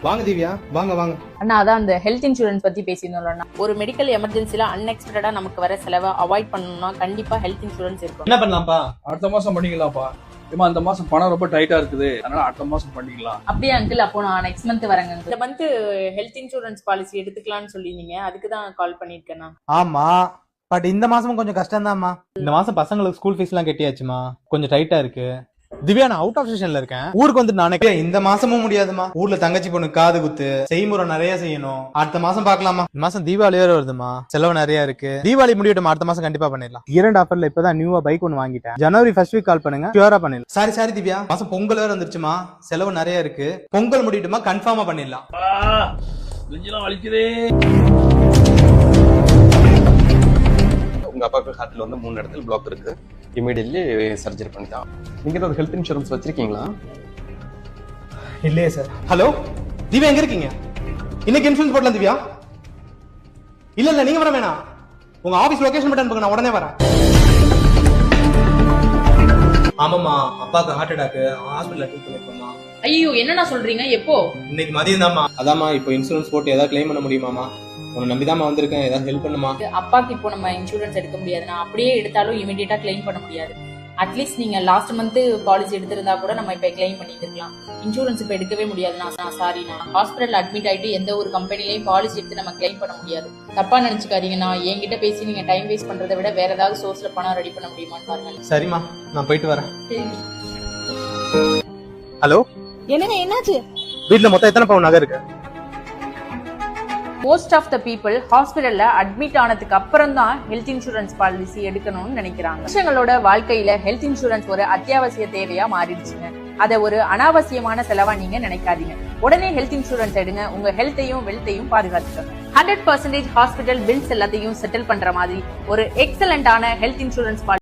வாங்க திவ்யா, வாங்க வாங்க. அண்ணா அதான் அந்த ஹெல்த் இன்சூரன்ஸ் பத்தி பேசியிருந்தோம்ல. ஒரு மெடிக்கல் எமர்ஜென்சில அன்எக்ஸ்பெக்டடா நமக்கு வர செலவை அவாய்ட் பண்ணணும்னா கண்டிப்பா ஹெல்த் இன்சூரன்ஸ் இருக்கும். என்ன பண்ணலாம்ப்பா? அடுத்த மாசம் பண்ணிக்கலாம்ப்பா. ஏமா அந்த மாசம் பணம் ரொம்ப டைட்டா இருக்குது, அதனால அடுத்த மாசம் பண்ணிக்கலாம். அப்படியே அங்கிள், அப்போ நான் நெக்ஸ்ட் மந்த் வரேங்க. இந்த மந்த் ஹெல்த் இன்சூரன்ஸ் பாலிசி எடுத்துக்கலாம்னு சொல்லிருந்தீங்க, அதுக்கு தான் கால் பண்ணிருக்கேன். ஆமா, பட் இந்த மாசமும் கொஞ்சம் கஷ்டம் தான்மா. இந்த மாசம் பசங்களுக்கு ஸ்கூல் ஃபீஸ் எல்லாம் கட்டியாச்சுமா, கொஞ்சம் டைட்டா இருக்கு. திவ்யா, நான் அவுட் ஆஃப் ஸ்டேஷன்ல இருக்கேன், ஊருக்கு வந்து நானே. இந்த மாசமும் முடியாதுமா, ஊர்ல தங்கச்சி பொண்ணு காது குத்து, செய்முறை நிறைய செய்யணும். அடுத்த மாசம் பாக்கலாமா? இந்த மாசம் தீபாவளி வேற வருதுமா, செலவு நிறைய இருக்கு. தீபாவளி முடியட்டும், அடுத்த மாசம் கண்டிப்பா பண்ணிடலாம். இரண்டு ஆஃபர்ல இப்பதான் நியூவா பைக் ஒன்னு வாங்கிட்டேன். ஜனவரி ஃபர்ஸ்ட் வீக் கால் பண்ணுங்க, ஷியூரா பண்ணிடலாம். சாரி திவ்யா, மாசம் பொங்கல் வேற வந்துருச்சுமா, செலவு நிறைய இருக்கு. பொங்கல் முடியட்டுமா, கன்ஃபார்மா பண்ணிடலாம். நெஞ்செல்லாம் வலிக்குதே. உங்க அப்பாவுக்கு ஹார்ட்ல வந்து 3 இடத்துல பிளாக் இருக்கு, இமீடியட்லி சர்ஜரி பண்ணிட்டான். நீங்க ஏதாவது ஹெல்த் இன்சூரன்ஸ் வச்சிருக்கீங்களா? இல்லையே சார். ஹலோ திவ்யா, எங்க இருக்கீங்க? இன்னைக்கு இன்சூரன்ஸ் போடலாம் திவ்யா. இல்ல நீங்க வர வேணாம், உங்க ஆபீஸ் லொகேஷன் மட்டும் அனுப்புங்க, நான் உடனே வரேன். ஆமாமா, அப்பாவுக்கு ஹார்ட் அட்டாக், ஹாஸ்பிடல் அட்மிட் பண்ணிருக்கோமா. ஐயோ, என்னண்ணா சொல்றீங்க? எப்போ? இன்னைக்கு மதியம் தான்மா. அதாம்மா, இப்போ இன்சூரன்ஸ் போட்டு ஏதாவது கிளைம் பண்ண முடியுமாமா? உன்னை நம்பிதாம்மா வந்திருக்கேன், ஏதாவது ஹெல்ப் பண்ணுமா? அப்பாக்கு இப்போ நம்ம இன்சூரன்ஸ் எடுக்க முடியாதுண்ணா. அப்படியே எடுத்தாலும் இமீடியட்டா கிளைம் பண்ண முடியாது. அட்லீஸ்ட் நீங்க லாஸ்ட் மந்த் பாலிசி எடுத்திருந்தா கூட நம்ம இப்ப கிளைம் பண்ணிட்டு இருக்கலாம். இன்சூரன்ஸ் இப்ப எடுக்கவே முடியாதுண்ணா. சாரிண்ணா, ஹாஸ்பிட்டல் அட்மிட் ஆயிட்டு எந்த ஒரு கம்பெனிலையும் பாலிசி எடுத்து நம்ம கிளைம் பண்ண முடியாது. தப்பா நினைச்சுக்காதீங்கண்ணா. என்கிட்ட பேசி நீங்க டைம் வேஸ்ட் பண்றதை விட வேற ஏதாவது சோர்ஸ்ல பணம் ரெடி பண்ண முடியுமான்னு பாருங்க. சரிம்மா, நான் போயிட்டு வரேன். ஹலோ, என்னங்க என்னாச்சு? வீட்டுல மொத்தம் எத்தனை பவுன் நகை இருக்கு? மோஸ்ட் ஆஃப் த பீப்புள் ஹாஸ்பிட்டல்ல அட்மிட் ஆனதுக்கு அப்புறம் தான் ஹெல்த் இன்சூரன்ஸ் பாலிசி எடுக்கணும்னு நினைக்கிறாங்க. மனுஷங்களோட வாழ்க்கையில ஹெல்த் இன்சூரன்ஸ் ஒரு அத்தியாவசிய தேவையா மாறிடுச்சுங்க. அதை ஒரு அனாவசியமான செலவா நீங்க நினைக்காதீங்க. உடனே ஹெல்த் இன்சூரன்ஸ் எடுங்க, உங்க ஹெல்த்தையும் வெல்த்தையும் பாதுகாத்துக்கோங்க. 100% ஹாஸ்பிட்டல் பில்ஸ் எல்லாத்தையும் செட்டில் பண்ற மாதிரி ஒரு எக்ஸலண்டான ஹெல்த் இன்சூரன்ஸ்